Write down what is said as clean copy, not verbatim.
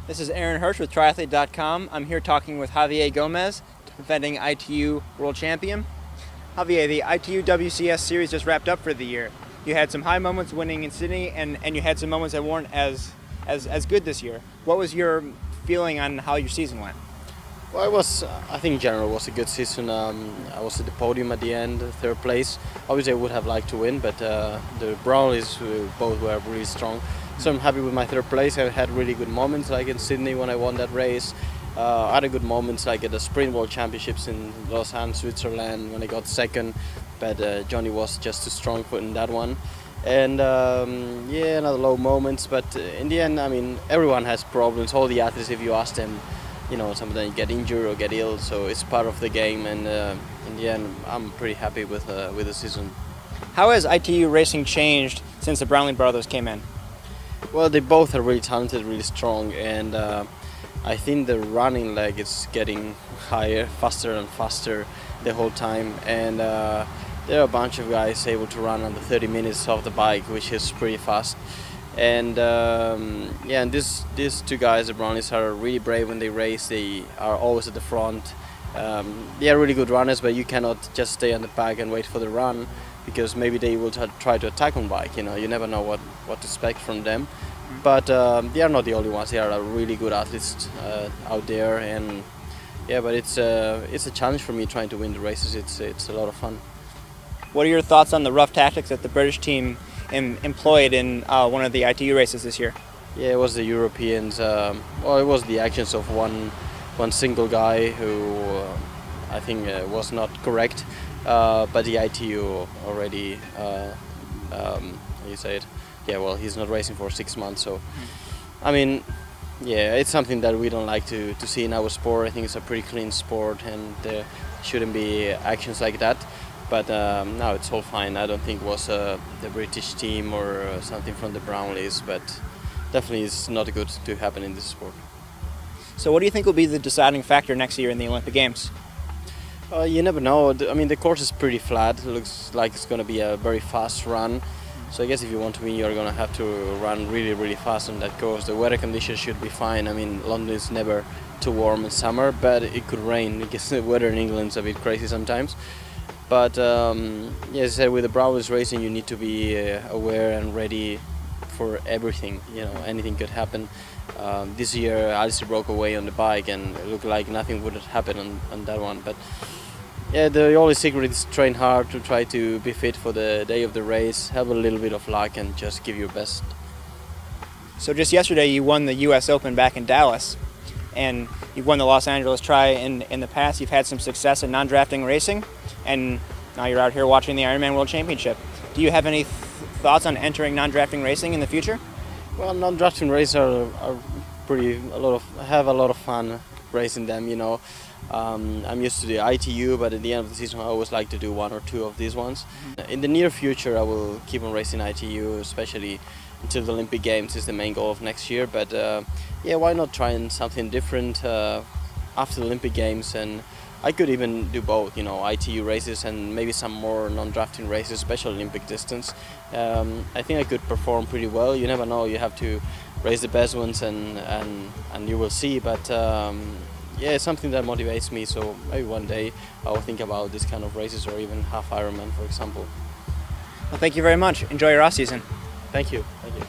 This is Aaron Hirsch with Triathlete.com. I'm here talking with Javier Gomez, defending ITU World Champion. Javier, the ITU WCS series just wrapped up for the year. You had some high moments winning in Sydney, and you had some moments that weren't as good this year. What was your feeling on how your season went? Well, I think in general, it was a good season. I was at the podium at the end, third place. Obviously, I would have liked to win, but the Brownies both were really strong. So I'm happy with my third place. I had really good moments, like in Sydney when I won that race. I had good moments, like at the Sprint World Championships in Lausanne, Switzerland, when I got second. But Johnny was just too strong in that one. And yeah, another low moments. But in the end, I mean, everyone has problems. All the athletes, if you ask them, you know, sometimes get injured or get ill. So it's part of the game. And in the end, I'm pretty happy with the season. How has ITU racing changed since the Brownlee brothers came in? Well, they both are really talented, really strong, and I think the running leg is getting higher, faster and faster the whole time. And there are a bunch of guys able to run under 30 minutes off the bike, which is pretty fast. And yeah, and these two guys, the Brownies, are really brave when they race. They are always at the front. They are really good runners, but you cannot just stay on the back and wait for the run, because maybe they will try to attack on bike. You know, you never know what to expect from them. But they are not the only ones. They are really good athletes out there, and yeah. But it's a challenge for me trying to win the races. It's a lot of fun. What are your thoughts on the rough tactics that the British team employed in one of the ITU races this year? Yeah, it was the Europeans. Well, it was the actions of one single guy who I think was not correct. But the ITU already, you say it, yeah, well, he's not racing for 6 months, so, I mean, yeah, it's something that we don't like to see in our sport. I think it's a pretty clean sport, and there shouldn't be actions like that, but no, it's all fine. I don't think it was the British team or something from the Brownlees, but definitely it's not good to happen in this sport. So what do you think will be the deciding factor next year in the Olympic Games? You never know. I mean, the course is pretty flat. It looks like it's going to be a very fast run. So I guess if you want to win, you're going to have to run really, really fast on that course. The weather conditions should be fine. I mean, London is never too warm in summer, but it could rain because the weather in England is a bit crazy sometimes. But yeah, as I said, with the Brownies racing, you need to be aware and ready for everything. You know, anything could happen. This year, Alistair broke away on the bike, and it looked like nothing would happen on that one. But yeah, the only secret is train hard to try to be fit for the day of the race, have a little bit of luck, and just give your best. So just yesterday, you won the U.S. Open back in Dallas, and you've won the Los Angeles Tri in the past. You've had some success in non-drafting racing, and now you're out here watching the Ironman World Championship. Do you have any thoughts on entering non-drafting racing in the future? Well, non-drafting races are have a lot of fun racing them, you know. I'm used to the ITU, but at the end of the season I always like to do one or two of these ones. In the near future I will keep on racing ITU, especially until the Olympic Games is the main goal of next year. But yeah, why not try something different after the Olympic Games? And I could even do both, you know, ITU races and maybe some more non-drafting races, especially Olympic distance. I think I could perform pretty well. You never know, you have to race the best ones and you will see. But yeah, it's something that motivates me, so maybe one day I will think about this kind of races, or even half Ironman, for example. Well, thank you very much. Enjoy your off season. Thank you. Thank you.